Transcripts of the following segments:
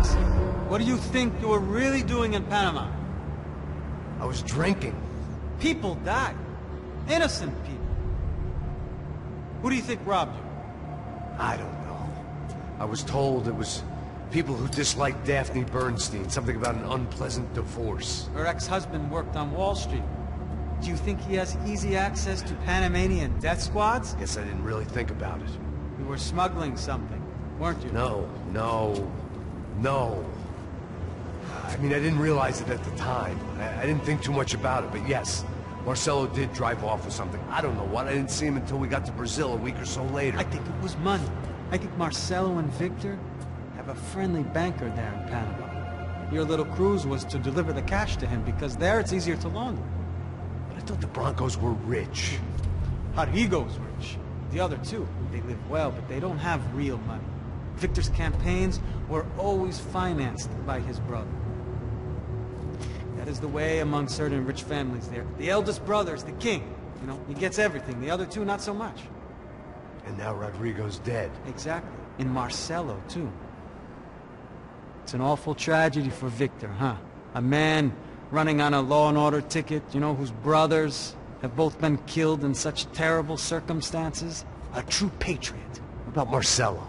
Max, what do you think you were really doing in Panama? I was drinking. People died. Innocent people. Who do you think robbed you? I don't know. I was told it was people who disliked Daphne Bernstein, something about an unpleasant divorce. Her ex-husband worked on Wall Street. Do you think he has easy access to Panamanian death squads? Guess I didn't really think about it. You were smuggling something, weren't you? No. I mean, I didn't realize it at the time. I didn't think too much about it, but yes, Marcelo did drive off with something. I don't know what. I didn't see him until we got to Brazil a week or so later. I think it was money. I think Marcelo and Victor have a friendly banker there in Panama. Your little cruise was to deliver the cash to him because there it's easier to launder. But I thought the Broncos were rich. Rodrigo's rich. The other two, they live well, but they don't have real money. Victor's campaigns were always financed by his brother. That is the way among certain rich families there. The eldest brother is the king. You know, he gets everything. The other two, not so much. And now Rodrigo's dead. Exactly. And Marcelo, too. It's an awful tragedy for Victor, huh? A man running on a law and order ticket, you know, whose brothers have both been killed in such terrible circumstances. A true patriot. What about Marcelo?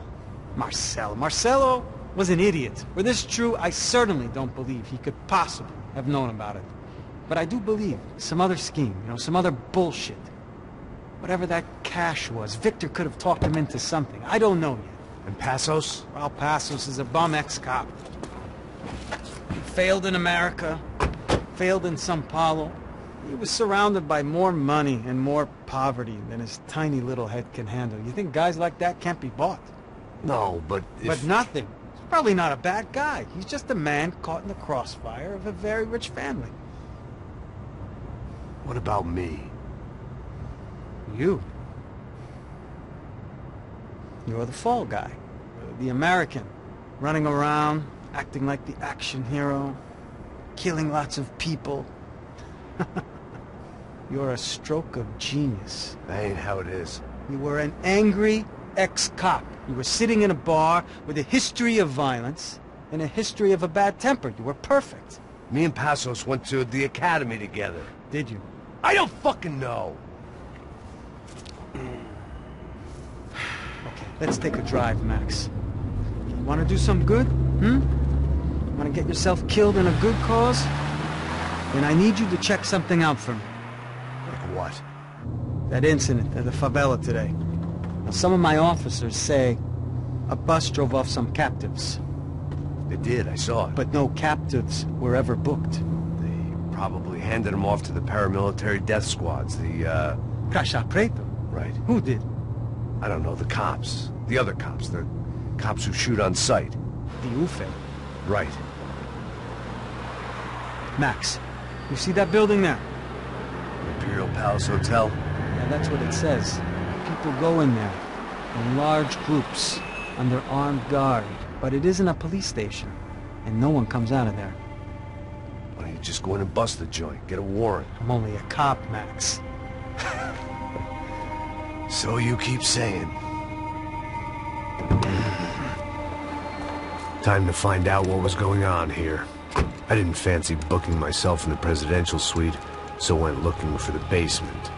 Marcelo was an idiot. Were this true, I certainly don't believe he could possibly have known about it. But I do believe some other scheme, you know, some other bullshit. Whatever that cash was, Victor could have talked him into something. I don't know yet. And Passos? Well, Passos is a bum ex-cop. He failed in America, failed in San-Paulo. He was surrounded by more money and more poverty than his tiny little head can handle. You think guys like that can't be bought? No, but if... But nothing. He's probably not a bad guy. He's just a man caught in the crossfire of a very rich family. What about me? You. You're the fall guy. The American. Running around, acting like the action hero. Killing lots of people. You're a stroke of genius. That ain't how it is. You were an angry ex-cop. You were sitting in a bar with a history of violence and a history of a bad temper. You were perfect. Me and Passos went to the academy together. Did you? I don't fucking know. Okay, let's take a drive, Max. Want to do some good? Want to get yourself killed in a good cause? Then I need you to check something out for me. Like what? That incident at the favela today. Now, some of my officers say a bus drove off some captives. They did, I saw it. But no captives were ever booked. They probably handed them off to the paramilitary death squads, the, Caixa Preto? Right. Who did? I don't know, the cops. The other cops, the cops who shoot on sight. The UFE. Right. Max, you see that building there? Imperial Palace Hotel? Yeah, that's what it says. People go in there, in large groups, under armed guard. But it isn't a police station, and no one comes out of there. Why don't you just go in and bust the joint, get a warrant? I'm only a cop, Max. So you keep saying. Time to find out what was going on here. I didn't fancy booking myself in the presidential suite, so went looking for the basement.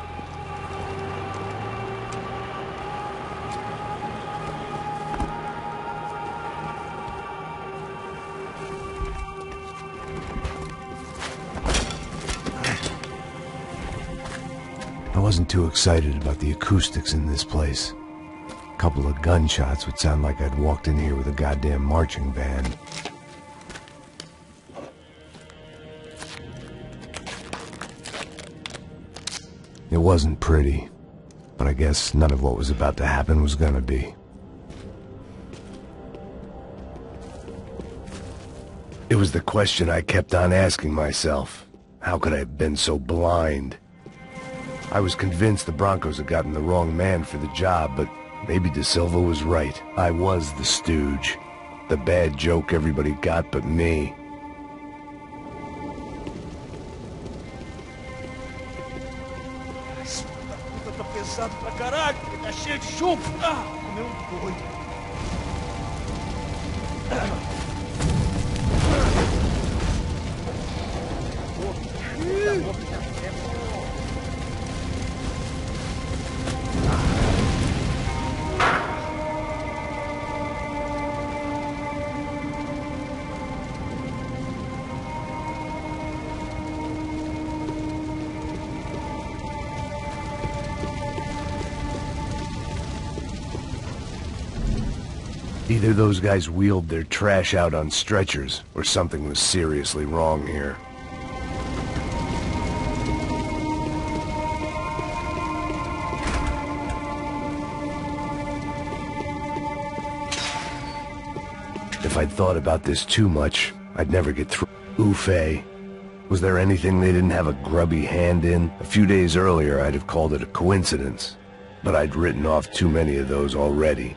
I wasn't too excited about the acoustics in this place. A couple of gunshots would sound like I'd walked in here with a goddamn marching band. It wasn't pretty, but I guess none of what was about to happen was gonna be. It was the question I kept on asking myself. How could I have been so blind? I was convinced the Broncos had gotten the wrong man for the job, but maybe De Silva was right. I was the stooge. The bad joke everybody got but me. Either those guys wheeled their trash out on stretchers, or something was seriously wrong here. If I'd thought about this too much, I'd never get through. Oof, eh? Was there anything they didn't have a grubby hand in? A few days earlier, I'd have called it a coincidence. But I'd written off too many of those already.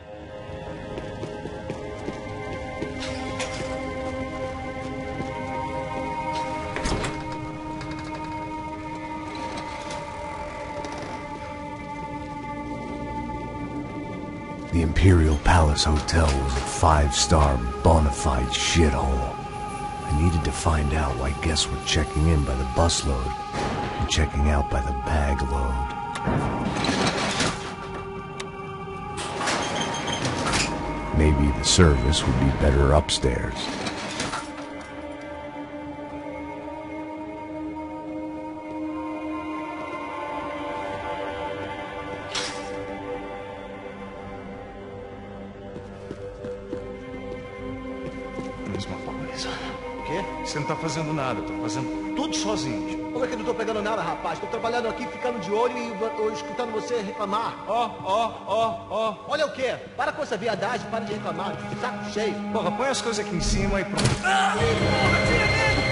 The Imperial Palace Hotel was a five-star bona fide shithole. I needed to find out why guests were checking in by the busload and checking out by the bag load. Maybe the service would be better upstairs. Você não tá fazendo nada, eu tô fazendo tudo sozinho. Como é que eu não tô pegando nada, rapaz? Tô trabalhando aqui, ficando de olho e escutando você reclamar. Ó. Olha o quê? Para com essa viadagem, para de reclamar. Saco cheio. Porra, põe as coisas aqui em cima e pronto. Porra, tira dele!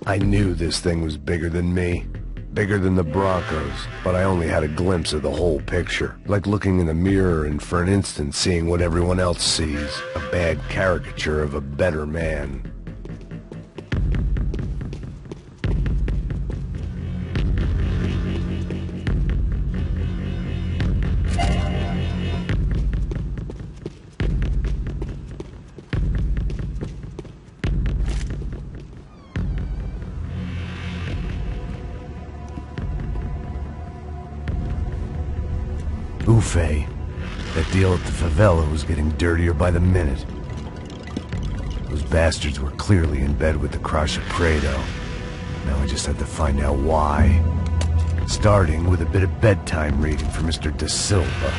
I knew this thing was bigger than me. Bigger than the Broncos, but I only had a glimpse of the whole picture. Like looking in the mirror and for an instant seeing what everyone else sees. A bad caricature of a better man. Buffet. That deal at the favela was getting dirtier by the minute. Those bastards were clearly in bed with the Crusher Prado. Now I just had to find out why. Starting with a bit of bedtime reading for Mr. Da Silva.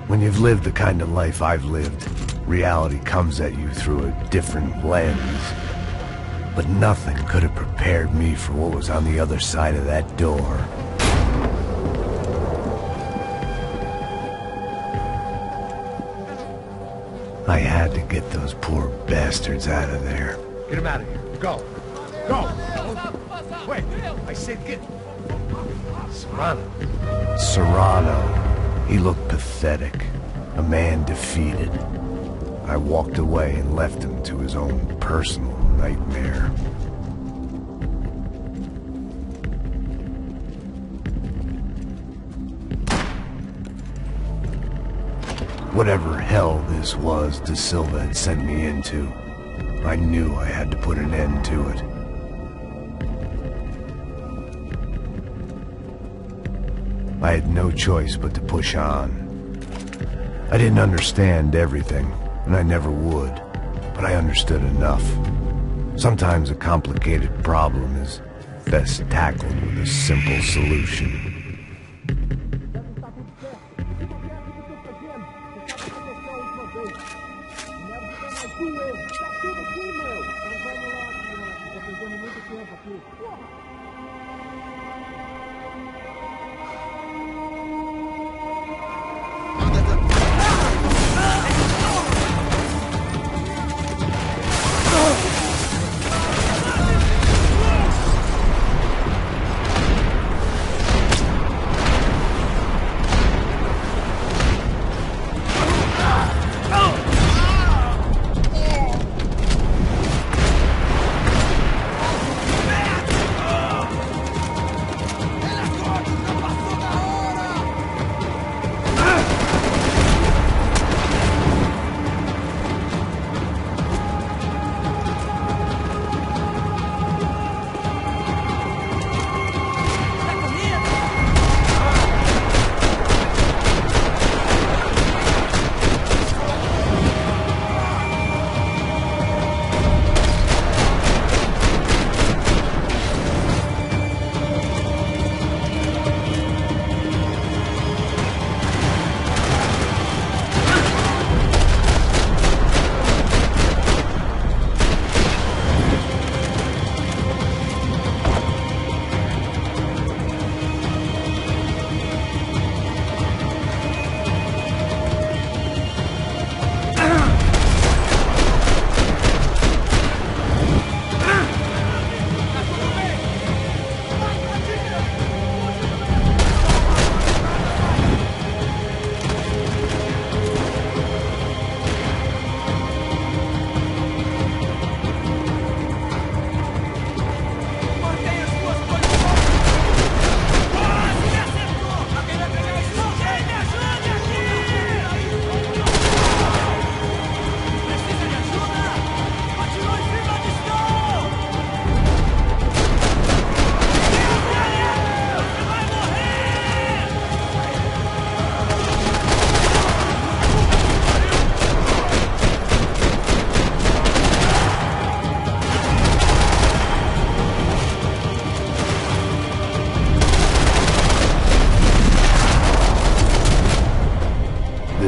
When you've lived the kind of life I've lived, reality comes at you through a different lens. But nothing could have prepared me for what was on the other side of that door. I had to get those poor bastards out of there. Get him out of here. Go. Go. Wait. I said get... Serrano. Serrano. He looked pathetic. A man defeated. I walked away and left him to his own personal nightmare. Whatever hell this was Da Silva had sent me into, I knew I had to put an end to it. I had no choice but to push on. I didn't understand everything, and I never would, but I understood enough. Sometimes a complicated problem is best tackled with a simple solution.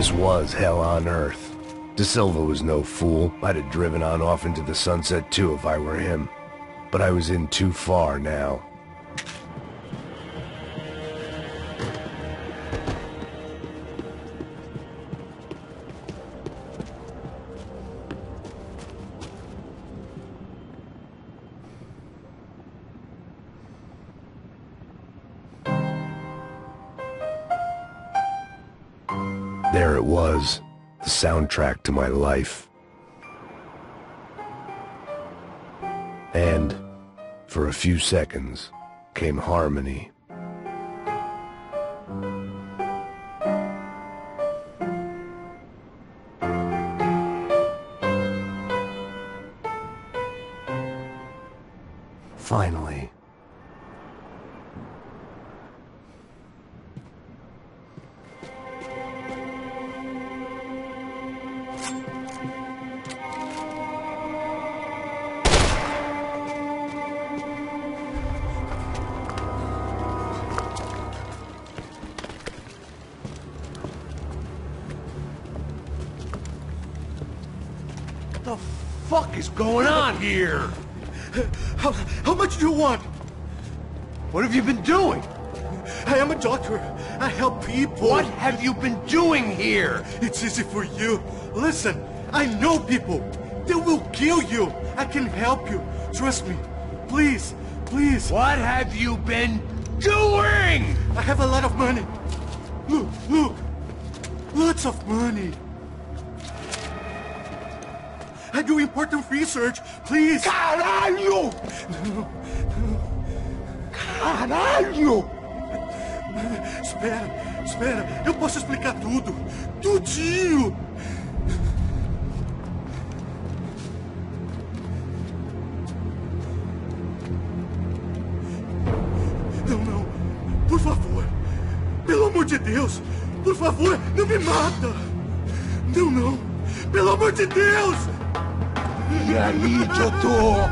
This was hell on earth. Da Silva was no fool. I'd have driven on off into the sunset too if I were him. But I was in too far now. There it was, the soundtrack to my life. And, for a few seconds, came harmony. Finally. What the fuck is going on here? How much do you want? What have you been doing? I am a doctor. I help people. What have you been doing here? It's easy for you. Listen, I know people. They will kill you. I can help you. Trust me. Please, please. What have you been doing? I have a lot of money. Look, look. Lots of money. I do important research. Please. Caralho! Caralho! Espera, espera. Eu posso explicar tudo. Tudinho. Não, não. Por favor. Pelo amor de Deus. Por favor, não me mata. Não, não. Pelo amor de Deus. E aí, doutor?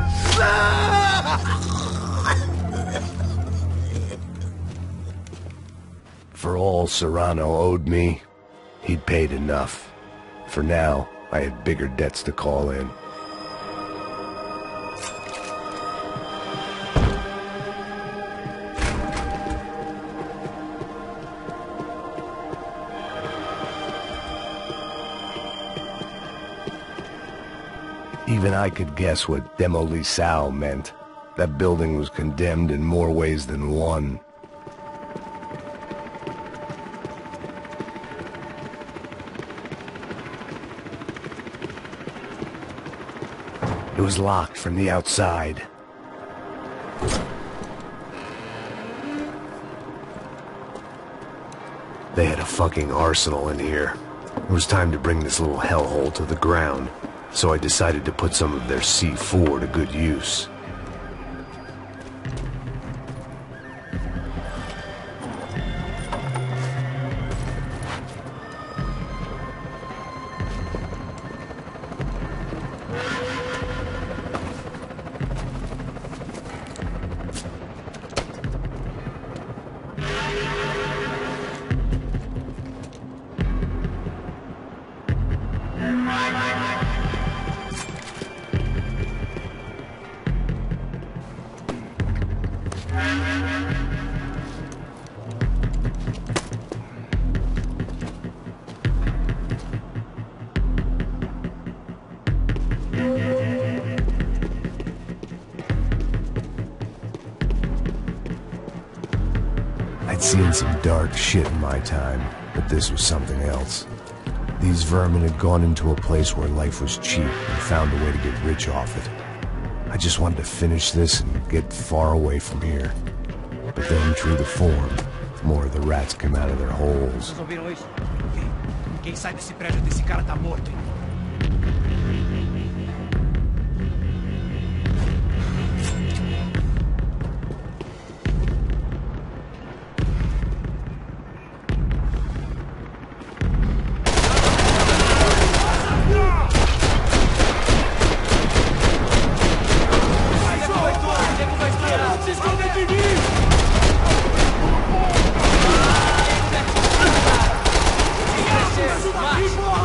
For all Serrano owed me, he'd paid enough. For now, I had bigger debts to call in. Even I could guess what demolição meant. That building was condemned in more ways than one. It was locked from the outside. They had a fucking arsenal in here. It was time to bring this little hellhole to the ground, so I decided to put some of their C4 to good use. I'd seen some dark shit in my time, but this was something else. These vermin had gone into a place where life was cheap and found a way to get rich off it. I just wanted to finish this and get far away from here. But then, true to form, more of the rats came out of their holes. Vocês ouviram isso? Quem sai desse prédio desse cara tá morto, hein?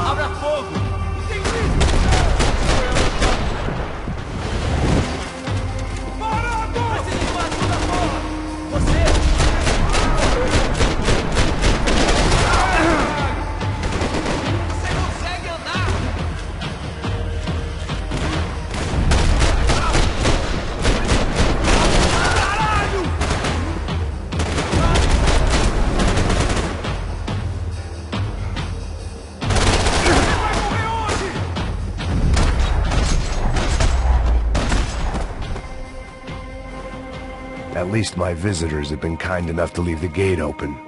Abra fogo! At least my visitors have been kind enough to leave the gate open.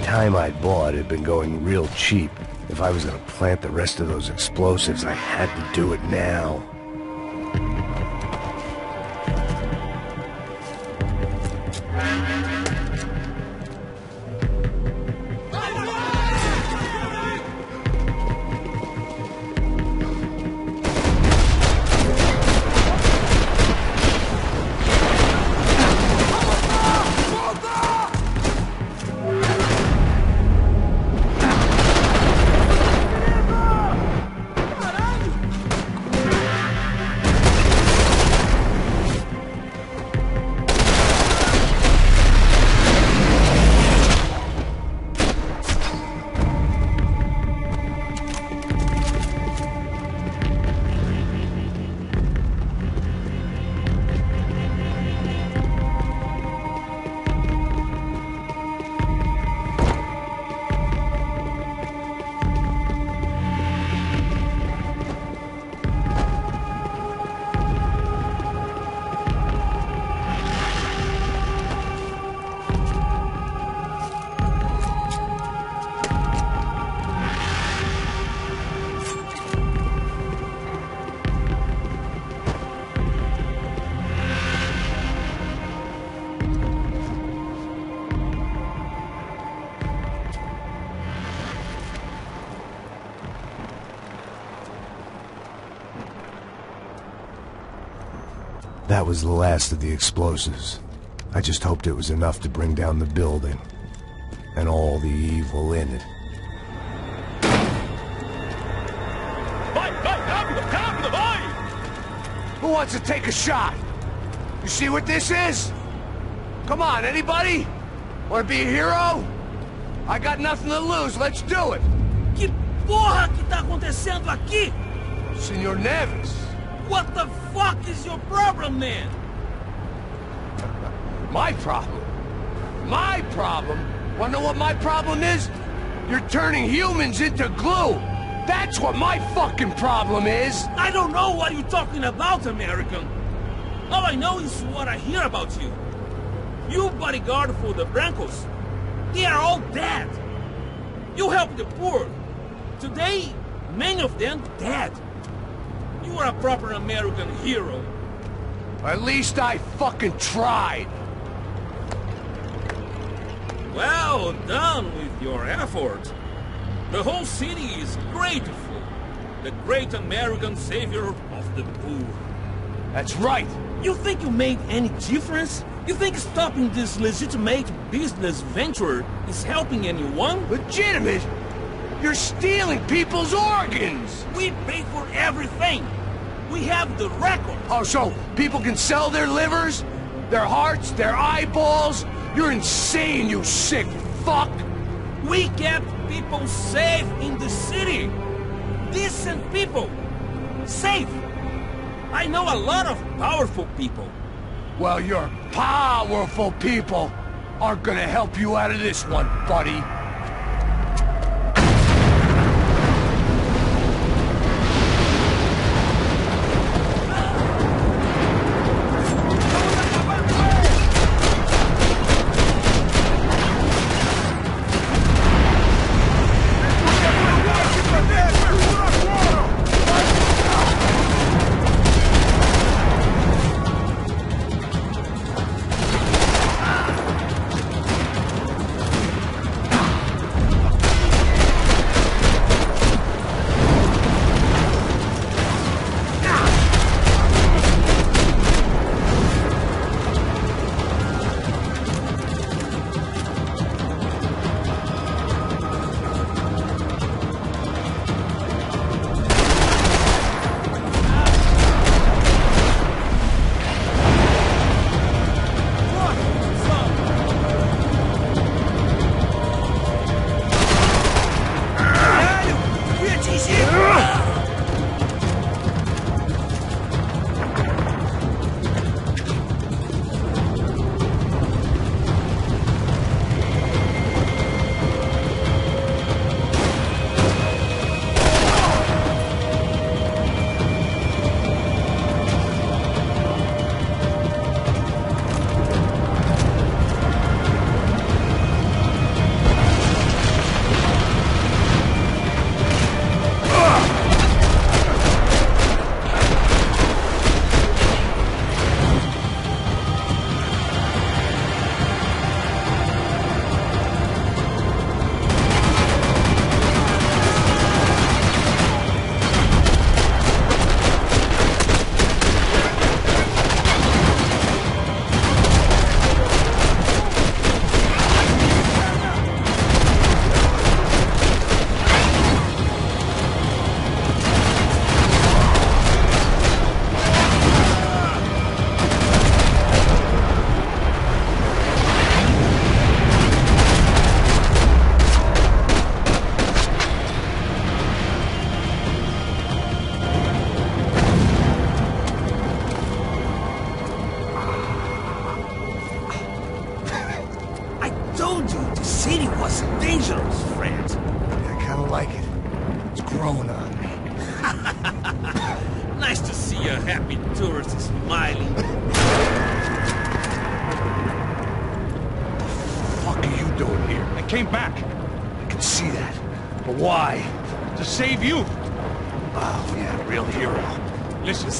Time I'd bought had been going real cheap. If I was gonna plant the rest of those explosives, I had to do it now. That was the last of the explosives. I just hoped it was enough to bring down the building and all the evil in it. Who wants to take a shot? You see what this is? Come on, anybody? Want to be a hero? I got nothing to lose, let's do it! Que porra que tá acontecendo aqui? Senor Neves. What the fuck is your problem, man? My problem? My problem? Wanna know what my problem is? You're turning humans into glue! That's what my fucking problem is! I don't know what you're talking about, American. All I know is what I hear about you. You bodyguard for the Brancos. They are all dead. You help the poor. Today, many of them dead. You are a proper American hero. At least I fucking tried. Well done with your effort. The whole city is grateful. The great American savior of the poor. That's right. You think you made any difference? You think stopping this legitimate business venture is helping anyone? Legitimate? You're stealing people's organs! We pay for everything. We have the record. Oh, so people can sell their livers? Their hearts, their eyeballs. You're insane, you sick fuck! We kept people safe in the city. Decent people. Safe. I know a lot of powerful people. Well, your powerful people aren't gonna help you out of this one, buddy.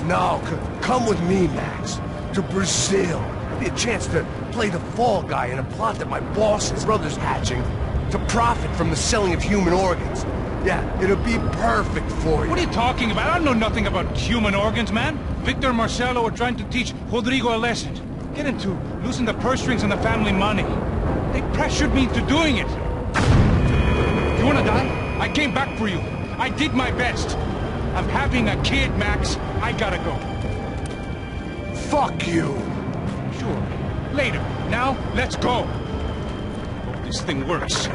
No, come with me, Max. To Brazil. Be a chance to play the fall guy in a plot that my boss's brother's hatching to profit from the selling of human organs. Yeah, it'll be perfect for you. What are you talking about? I know nothing about human organs, man. Victor and Marcelo are trying to teach Rodrigo a lesson. Get into losing the purse strings and the family money. They pressured me into doing it. You wanna die? I came back for you. I did my best. I'm having a kid, Max. I gotta go. Fuck you! Sure. Later. Now, let's go. Hope this thing works.